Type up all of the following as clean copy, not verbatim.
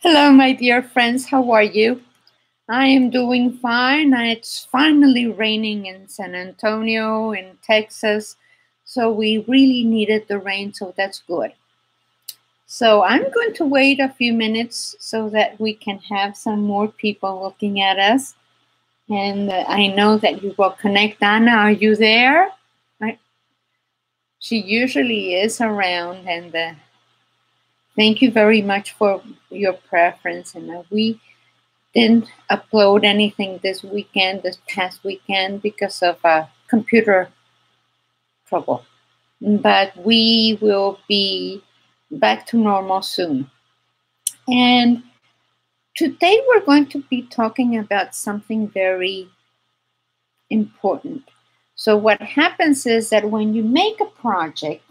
Hello, my dear friends. How are you? I am doing fine. It's finally raining in San Antonio, in Texas. So we really needed the rain, so that's good. So I'm going to wait a few minutes so that we can have some more people looking at us. And I know that you will connect. Anna, are you there? She usually is around, and thank you very much for your preference. And we didn't upload anything this past weekend, because of computer trouble. But we will be back to normal soon. And today we're going to be talking about something very important. So what happens is that when you make a project,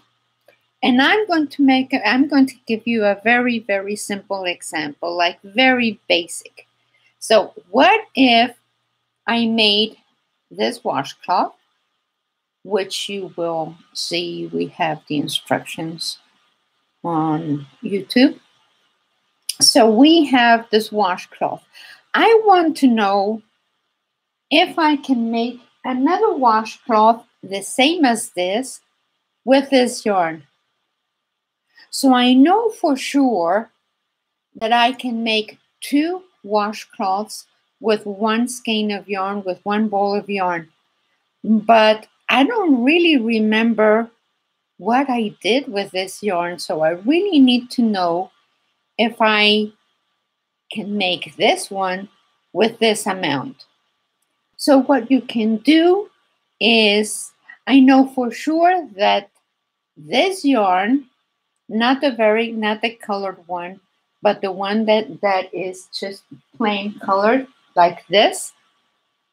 and I'm going to give you a very, very simple example, like very basic. So what if I made this washcloth, which you will see we have the instructions on YouTube. So we have this washcloth. I want to know if I can make another washcloth the same as this with this yarn. So I know for sure that I can make two washcloths with one skein of yarn, with one ball of yarn. But I don't really remember what I did with this yarn, so I really need to know if I can make this one with this amount. So what you can do is, I know for sure that this yarn, not the colored one, but the one that is just plain colored like this.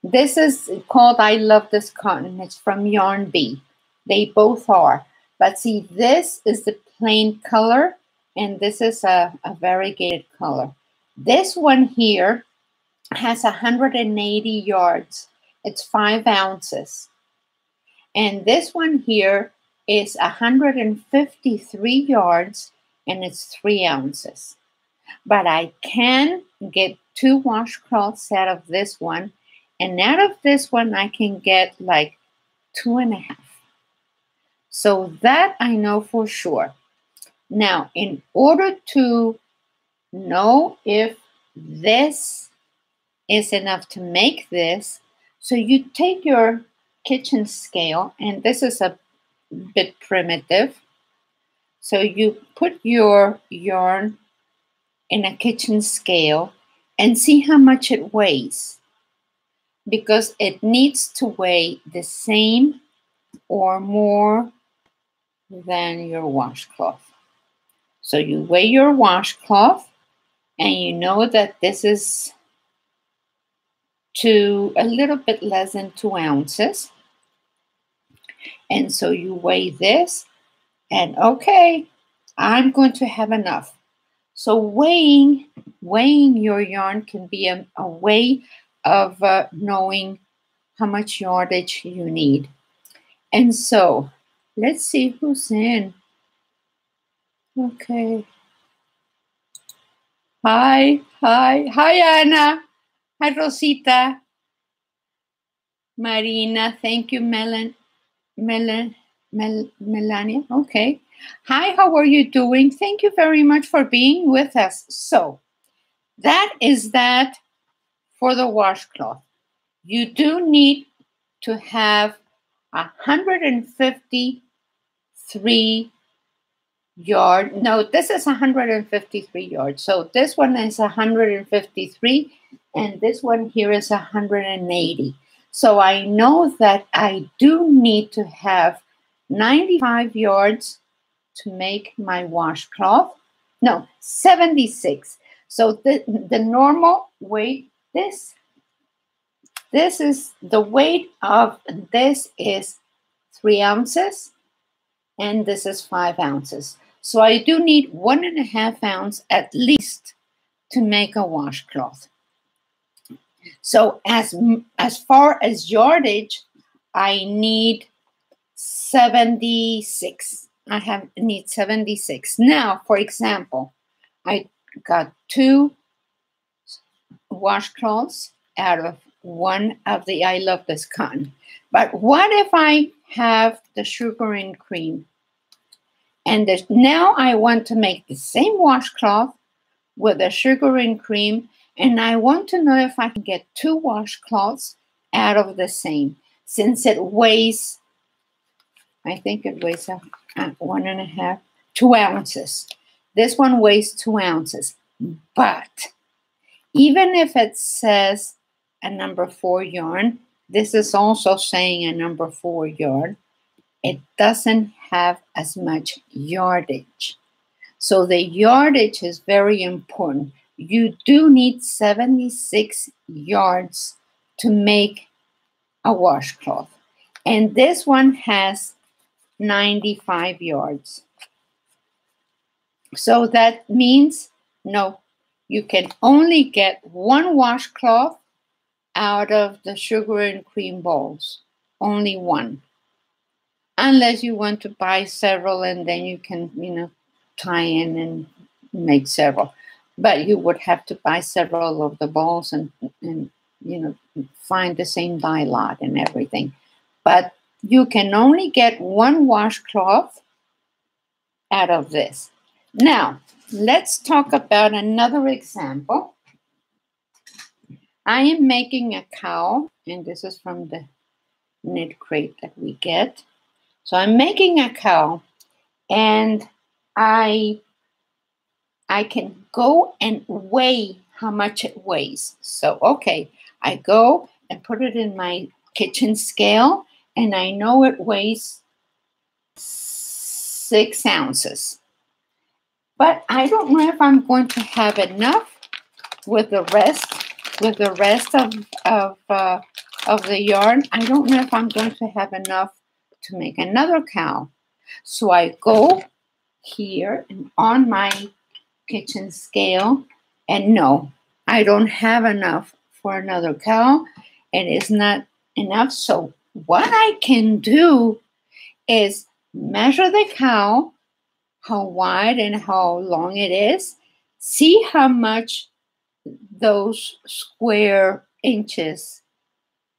This is called I Love This Cotton. It's from Yarn Bee. They both are. But see, this is the plain color, and this is a variegated color. This one here has 180 yards. It's 5 ounces. And this one here is 153 yards, and it's 3 ounces. But I can get 2 washcloths out of this one. And out of this one, I can get like 2.5. So that I know for sure. Now, in order to know if this is enough to make this, so you take your kitchen scale, and this is a bit primitive. So you put your yarn in a kitchen scale and see how much it weighs, because it needs to weigh the same or more than your washcloth. So you weigh your washcloth, and you know that this is a little bit less than 2 ounces. And so you weigh this, and okay, I'm going to have enough. So weighing your yarn can be a way of knowing how much yardage you need. And so let's see who's in. Okay. Hi, Anna. Hi, Rosita. Marina, thank you, Melania. Okay. Hi, how are you doing? Thank you very much for being with us. So that is that for the washcloth. You do need to have 153 yard. No, this is 153 yards. So this one is 153, and this one here is 180. So I know that I do need to have 95 yards to make my washcloth. No, 76. So the normal weight, this is the weight of this is 3 ounces, and this is 5 ounces. So I do need 1.5 ounce at least to make a washcloth. So as far as yardage, I need 76. I need 76. Now, for example, I got 2 washcloths out of one of the I Love This cotton. But what if I have the sugar and cream? And now I want to make the same washcloth with the sugar and cream, and I want to know if I can get 2 washcloths out of the same, since it weighs, I think it weighs 1.5, 2 ounces. This one weighs 2 ounces, but even if it says a number 4 yarn, this is also saying a number 4 yarn. It doesn't have as much yardage. So the yardage is very important. You do need 76 yards to make a washcloth. And this one has 95 yards. So that means, no, you can only get 1 washcloth out of the sugar and cream balls. Only 1. Unless you want to buy several and then you can, tie in and make several. But you would have to buy several of the balls and find the same dye lot and everything. But you can only get 1 washcloth out of this. Now, let's talk about another example. I am making a cowl, and this is from the knit crate that we get. So I'm making a cowl, and I can go and weigh how much it weighs. So, okay, I go and put it in my kitchen scale, and I know it weighs 6 ounces. But I don't know if I'm going to have enough with the rest of the yarn. I don't know if I'm going to have enough to make another cowl. So I go here and on my kitchen scale, and no, I don't have enough for another cowl. It is not enough. So what I can do is measure the cowl, how wide and how long it is, see how much those square inches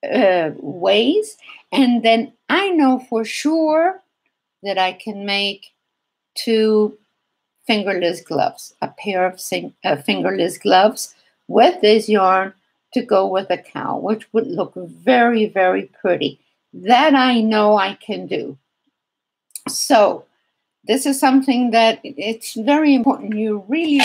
weighs, and then I know for sure that I can make 2 fingerless gloves, a pair of fingerless gloves with this yarn to go with a cowl, which would look very, very pretty. That I know I can do. So this is something that it's very important. You really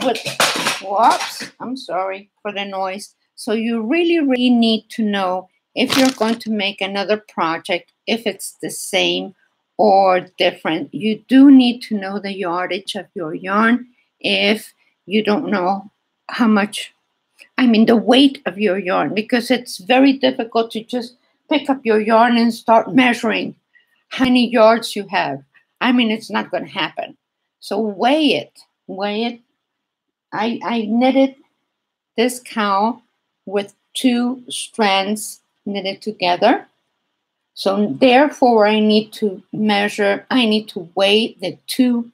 whoops, I'm sorry for the noise. So you really need to know if you're going to make another project, if it's the same or different. You do need to know the yardage of your yarn if you don't know how much, the weight of your yarn, because it's very difficult to just pick up your yarn and start measuring how many yards you have. It's not going to happen. So weigh it. I knitted this cowl with 2 strands knitted together. So therefore I need to weigh the 2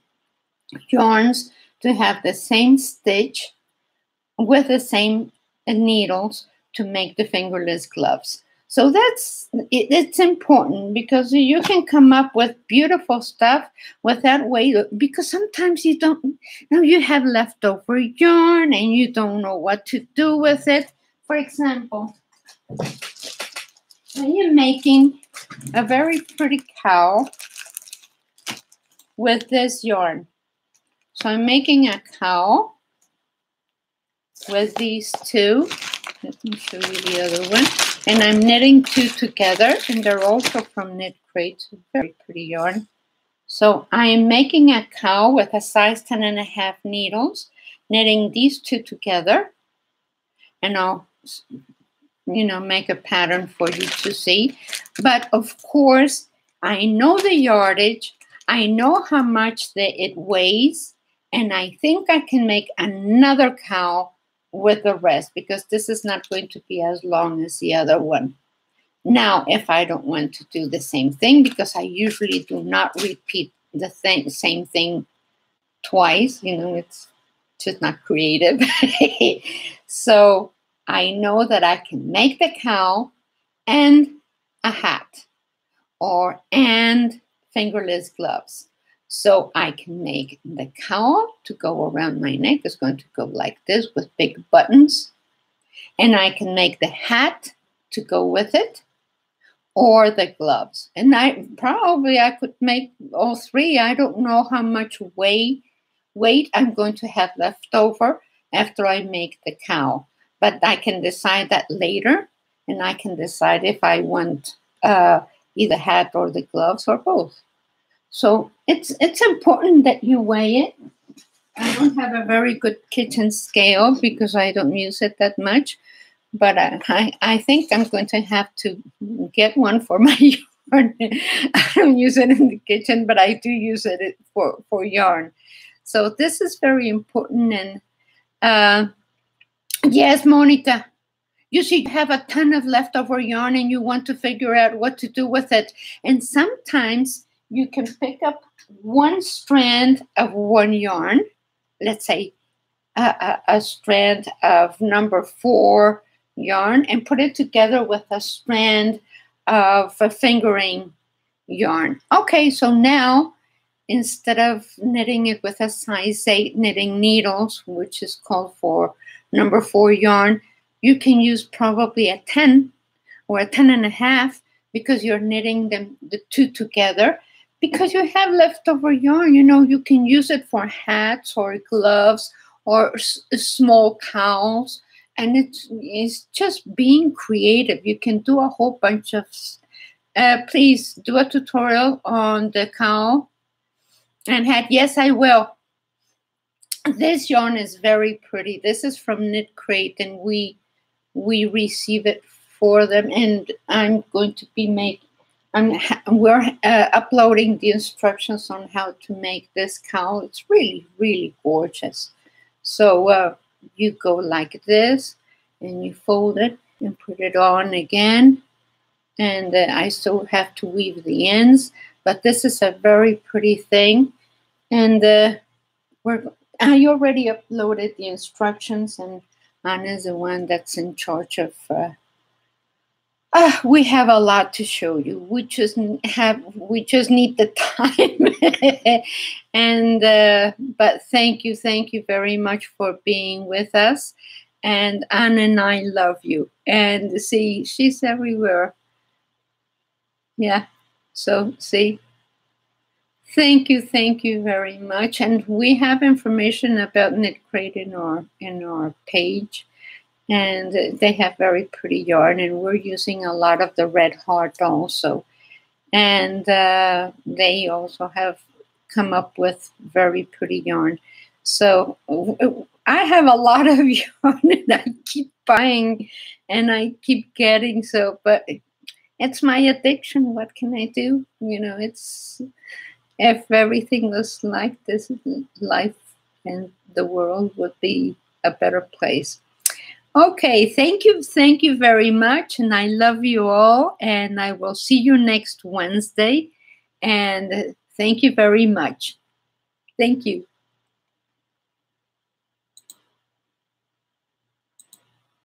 yarns to have the same stitch with the same needles to make the fingerless gloves. So it's important, because you can come up with beautiful stuff with that way, because sometimes you don't know, you have leftover yarn and you don't know what to do with it. For example, when you're making a very pretty cowl with this yarn. So I'm making a cowl with these 2. Let me show you the other one. And I'm knitting 2 together, and they're also from Knit Crate. Very pretty yarn. So I am making a cowl with a size 10.5 needles, knitting these 2 together, and I'll make a pattern for you to see. But of course, I know the yardage, I know how much it weighs, and I think I can make another cowl with the rest, because this is not going to be as long as the other one. Now, if I don't want to do the same thing, because I usually do not repeat the same thing twice, it's just not creative. So I know that I can make the cowl and a hat and fingerless gloves. So I can make the cowl to go around my neck. It's going to go like this with big buttons. And I can make the hat to go with it, or the gloves. And I could make all three. I don't know how much weight I'm going to have left over after I make the cowl. But I can decide that later, and I can decide if I want either hat or the gloves or both. So it's important that you weigh it. I don't have a very good kitchen scale because I don't use it that much, but I think I'm going to have to get one for my yarn. I don't use it in the kitchen, but I do use it for yarn. So this is very important. And yes, Monica, you see, you have a ton of leftover yarn and you want to figure out what to do with it. And sometimes you can pick up one strand of one yarn, let's say a strand of number 4 yarn, and put it together with a strand of a fingering yarn. Okay, so now instead of knitting it with a size 8 knitting needles, which is called for number 4 yarn, you can use probably a 10 or a 10.5 because you're knitting the two together. Because you have leftover yarn, you can use it for hats or gloves or small cowls. And it's just being creative. You can do a whole bunch of, please do a tutorial on the cowl and hat. Yes, I will. This yarn is very pretty. This is from Knit Crate, and we receive it for them. And I'm going to be we're uploading the instructions on how to make this cowl. It's really, really gorgeous. So you go like this, and you fold it and put it on again. And I still have to weave the ends, but this is a very pretty thing. And I already uploaded the instructions, and Anna's the one that's in charge of. We have a lot to show you. We just need the time. And but thank you very much for being with us. And Anna and I love you. And see, she's everywhere. Yeah. So see. Thank you very much. And we have information about Knit Crate in our page. And they have very pretty yarn, and we're using a lot of the Red Heart also. And they also have come up with very pretty yarn. So I have a lot of yarn, and I keep buying, and I keep getting. But it's my addiction. What can I do? It's if everything was like this, life and the world would be a better place. Okay, thank you very much, and I love you all, and I will see you next Wednesday, and thank you very much. Thank you.